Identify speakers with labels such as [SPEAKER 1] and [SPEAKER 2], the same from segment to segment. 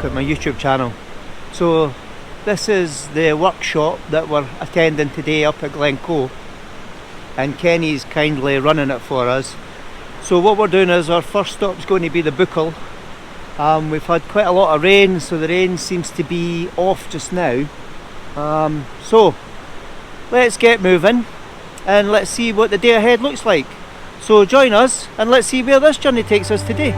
[SPEAKER 1] at my YouTube channel. So this is the workshop that we're attending today up at Glencoe, and Kenny's kindly running it for us. So what we're doing is our first stop is going to be the Buckle. We've had quite a lot of rain, so the rain seems to be off just now. So let's get moving and let's see what the day ahead looks like. So join us and let's see where this journey takes us today.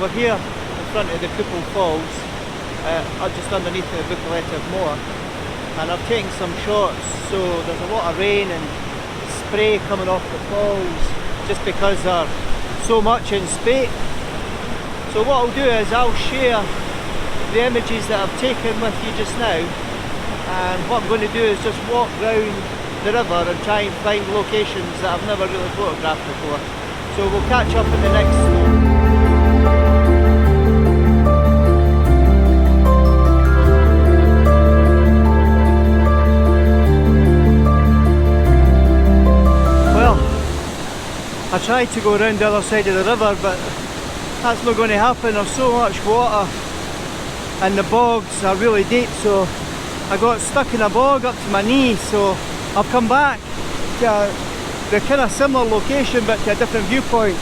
[SPEAKER 1] We're here in front of the Glencoe Falls, just underneath the Buckle Moor, and I've taken some shots. So there's a lot of rain and spray coming off the falls just because they're so much in spate. So what I'll do is I'll share the images that I've taken with you just now, and what I'm going to do is just walk round the river and try and find locations that I've never really photographed before. So we'll catch up in the next stop. I tried to go around the other side of the river, but that's not going to happen. There's so much water and the bogs are really deep, so I got stuck in a bog up to my knee. So I've come back to the kind of similar location but to a different viewpoint.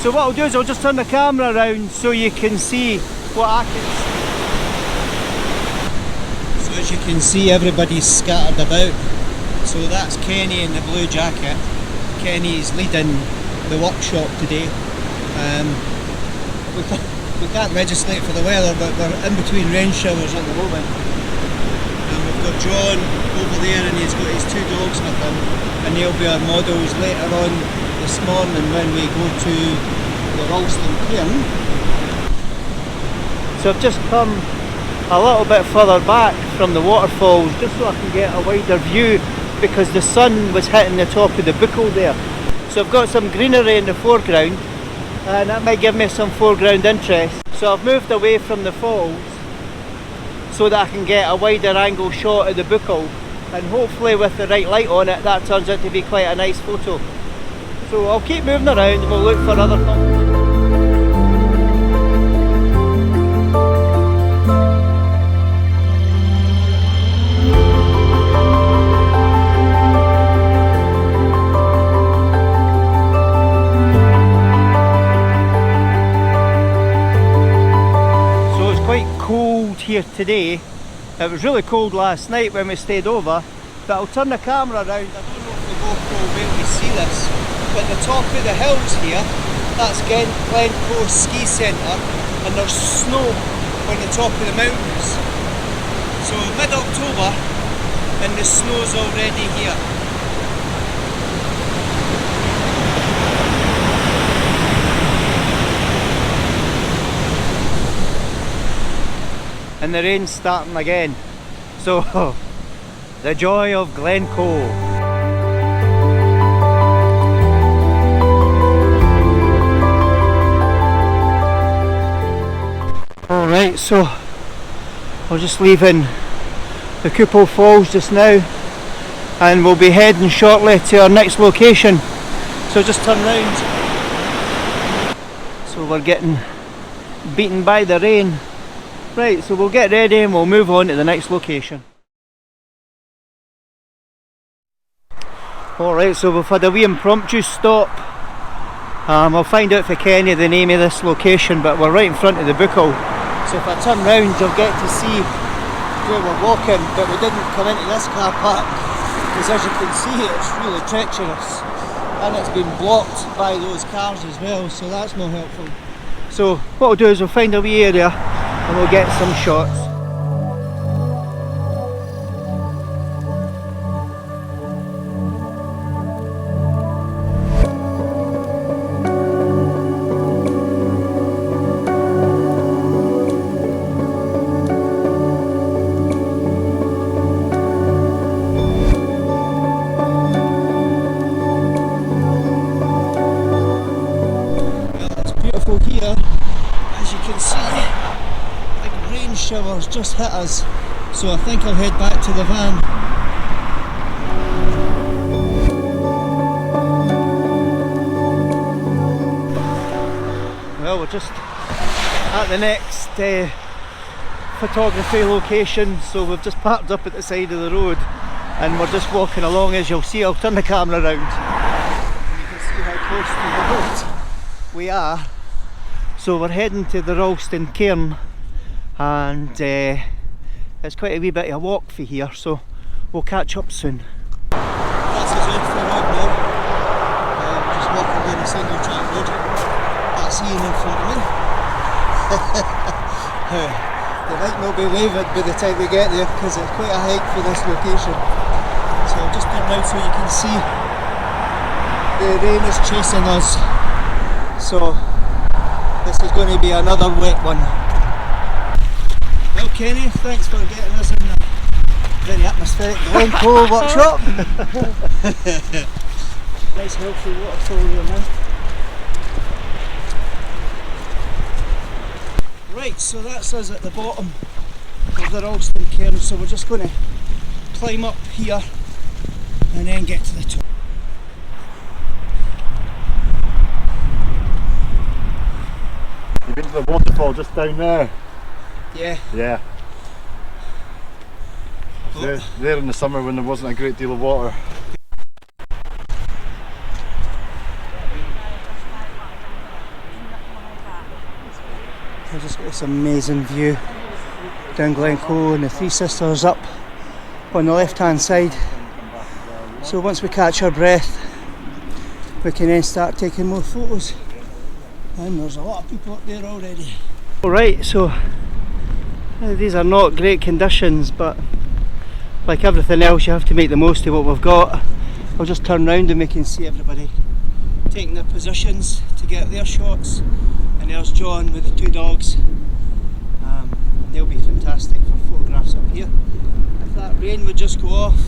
[SPEAKER 1] So what I'll do is I'll just turn the camera around so you can see what I can see. So as you can see, everybody's scattered about. So that's Kenny in the blue jacket. Kenny's leading the workshop today. We can't legislate for the weather, but we're in between rain showers at the moment. And we've got John over there, and he's got his 2 dogs with him, and they'll be our models later on this morning when we go to the Ralston Cairn. So I've just come a little bit further back from the waterfalls just so I can get a wider view, because the sun was hitting the top of the Buckle there. So I've got some greenery in the foreground, and that might give me some foreground interest. So I've moved away from the falls so that I can get a wider angle shot of the Buckle, and hopefully with the right light on it that turns out to be quite a nice photo. So I'll keep moving around and we'll look for other things. Here today. It was really cold last night when we stayed over, but I'll turn the camera around. I don't know if the GoPro will be able to see this, but the top of the hills here, that's Glencoe Ski Centre, and there's snow on the top of the mountains. So mid-October and the snow's already here. And the rain's starting again. So, the joy of Glencoe. Alright, so we're just leaving the Glencoe Falls just now, and we'll be heading shortly to our next location. So just turn round. So we're getting beaten by the rain. Right, so we'll get ready and we'll move on to the next location. Alright, so we've had a wee impromptu stop. I'll find out for Kenny the name of this location, but we're right in front of the Buckle. So if I turn round you'll get to see where we're walking, but we didn't come into this car park because as you can see it's really treacherous and it's been blocked by those cars as well, so that's not helpful. So what we'll do is we'll find a wee area and we'll get some shots. can see, like rain showers just hit us, so I think I'll head back to the van. Well, we're just at the next photography location, so we've just parked up at the side of the road and we're just walking along. As you'll see, I'll turn the camera around and you can see how close to the road we are. So we're heading to the Ralston cairn, and it's quite a wee bit of a walk for here, so we'll catch up soon. That's us off the road now. Just walking down a single track road. That's Ian in front of me. They might not be waving by the time we get there because it's quite a hike for this location. So I'll just turn round so you can see the rain is chasing us. So this is going to be another wet one. Well, Kenny, thanks for getting us in the very atmospheric Glencoe workshop. Nice healthy waterfall here now. Right, so that's us at the bottom of the Ralston cairn, so we're just going to climb up here and then get to the top.
[SPEAKER 2] You've been to the waterfall just down there?
[SPEAKER 1] Yeah.
[SPEAKER 2] Yeah. There in the summer when there wasn't a great deal of water.
[SPEAKER 1] I've just got this amazing view down Glencoe and the Three Sisters up on the left hand side. So once we catch our breath, we can then start taking more photos. And there's a lot of people up there already. Alright, so these are not great conditions, but like everything else you have to make the most of what we've got. I'll just turn round and we can see everybody taking their positions to get their shots. And there's John with the two dogs. They'll be fantastic for photographs up here. If that rain would just go off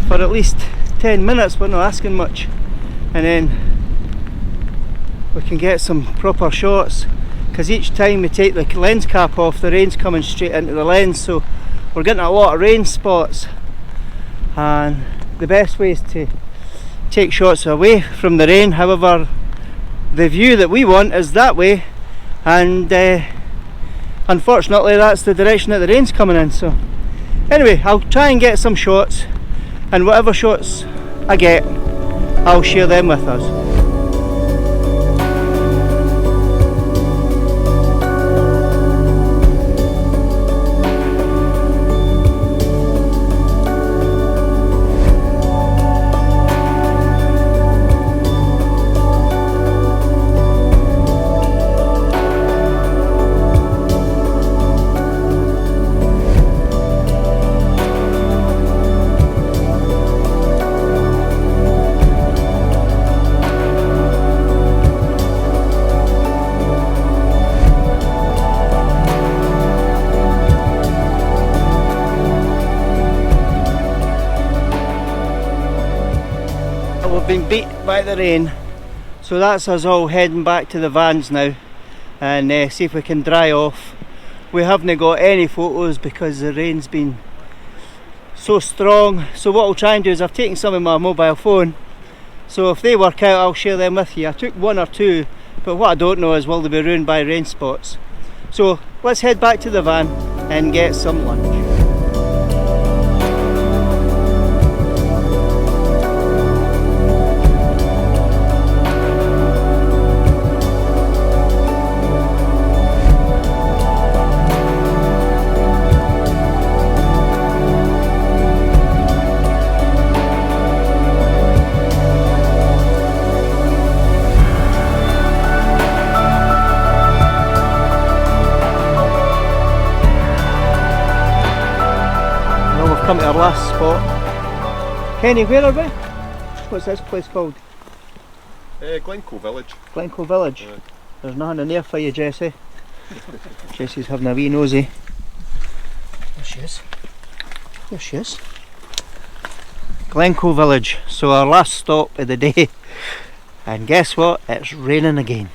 [SPEAKER 1] for at least 10 minutes, we're not asking much, and then we can get some proper shots, because each time we take the lens cap off, the rain's coming straight into the lens, so we're getting a lot of rain spots. And the best way is to take shots away from the rain. However, the view that we want is that way, and unfortunately that's the direction that the rain's coming in. So anyway, I'll try and get some shots, and whatever shots I get, I'll share them with us. We've been beat by the rain, so that's us all heading back to the vans now and see if we can dry off. We haven't got any photos because the rain's been so strong, so what I'll try and do is I've taken some of my mobile phone, so if they work out I'll share them with you. I took one or two, but what I don't know is will they be ruined by rain spots. So let's head back to the van and get some lunch. Come to our last spot. Kenny, where are we? What's this place called?
[SPEAKER 2] Glencoe Village.
[SPEAKER 1] Glencoe Village?
[SPEAKER 2] Yeah.
[SPEAKER 1] There's nothing in there for you, Jessie. Jessie's having a wee nosy. There she is. There she is. Glencoe Village. So our last stop of the day. And guess what? It's raining again.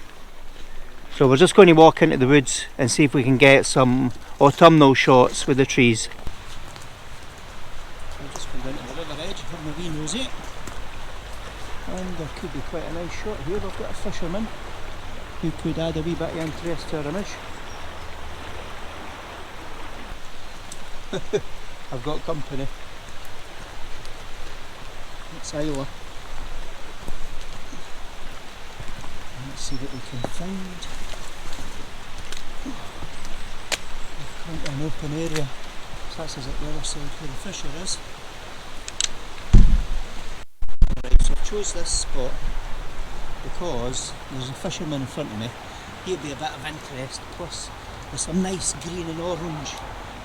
[SPEAKER 1] So we're just going to walk into the woods and see if we can get some autumnal shots with the trees. I've just come down to the river edge, having a wee nosy. And there could be quite a nice shot here. We've got a fisherman who could add a wee bit of interest to our image. I've got company. It's Isla. Let's see what we can find. We've got an open area, so that's at the other side where the fisher is. Right, so I've chose this spot because there's a fisherman in front of me. He'll be a bit of interest, plus there's some nice green and orange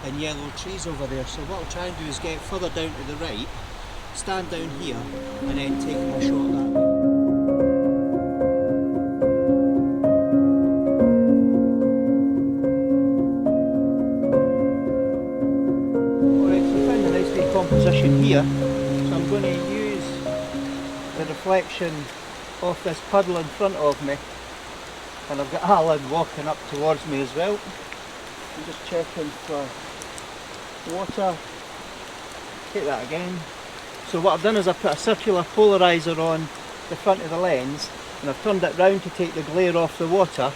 [SPEAKER 1] and yellow trees over there. So what I'll try and do is get further down to the right, stand down here and then take my shot that way. Composition here, so I'm going to use the reflection of this puddle in front of me, and I've got Alan walking up towards me as well. I'm just checking for water. Take that again. So what I've done is I've put a circular polarizer on the front of the lens and I've turned it round to take the glare off the water,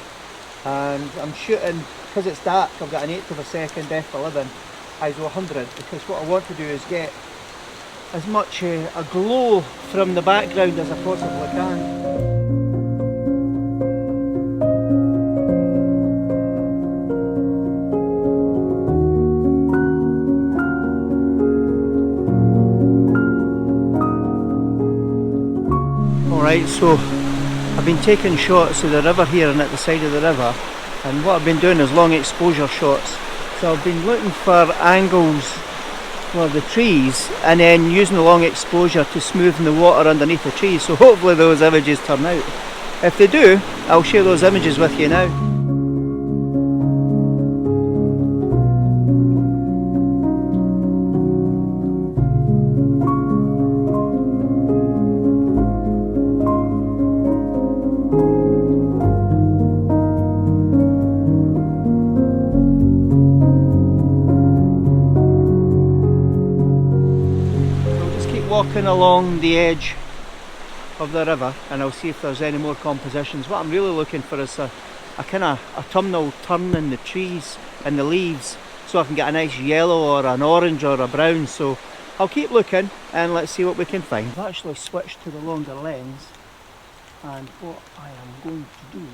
[SPEAKER 1] and I'm shooting, because it's dark, I've got an 1/8 of a second f11 ISO 100, because what I want to do is get as much a glow from the background as I possibly can. Alright, so I've been taking shots of the river here and at the side of the river, and what I've been doing is long exposure shots. So I've been looking for angles for the trees and then using the long exposure to smoothen the water underneath the trees, so hopefully those images turn out. If they do, I'll share those images with you now. Walking along the edge of the river and I'll see if there's any more compositions. What I'm really looking for is a kind of autumnal turn in the trees and the leaves, so I can get a nice yellow or an orange or a brown. So I'll keep looking and let's see what we can find. I've actually switched to the longer lens, and what I am going to do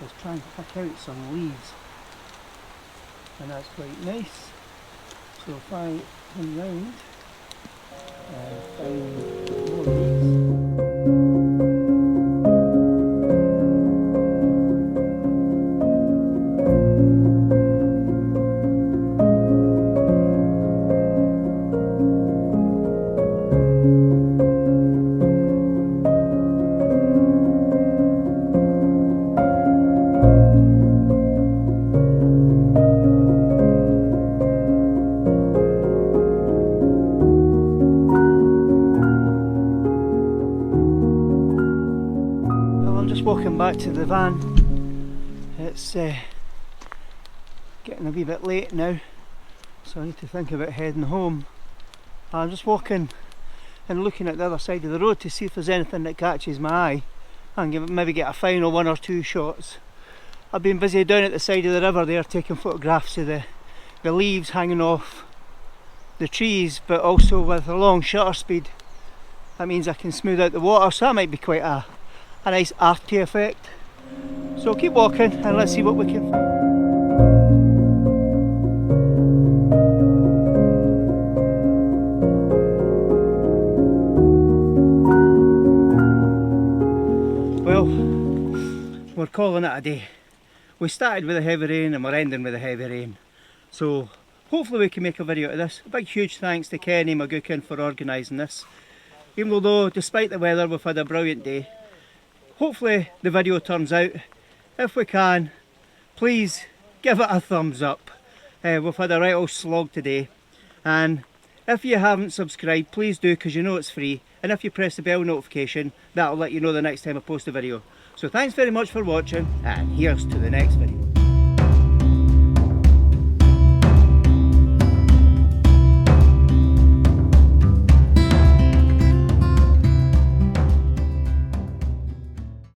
[SPEAKER 1] is try and pick out some leaves, and that's quite nice. So if I come round and find more leaves. Walking back to the van. It's getting a wee bit late now, so I need to think about heading home. I'm just walking and looking at the other side of the road to see if there's anything that catches my eye and maybe get a final 1 or 2 shots. I've been busy down at the side of the river there taking photographs of the leaves hanging off the trees, but also with a long shutter speed that means I can smooth out the water, so that might be quite a nice arty effect. So keep walking and let's see what we can find. Well, we're calling it a day. We started with a heavy rain and we're ending with a heavy rain. So hopefully we can make a video out of this. A big huge thanks to Kenny Magookin for organising this. Even though despite the weather we've had a brilliant day. Hopefully the video turns out. If we can, please give it a thumbs up. We've had a right old slog today, and if you haven't subscribed, please do, because you know it's free, and if you press the bell notification, that'll let you know the next time I post a video. So thanks very much for watching, and here's to the next video.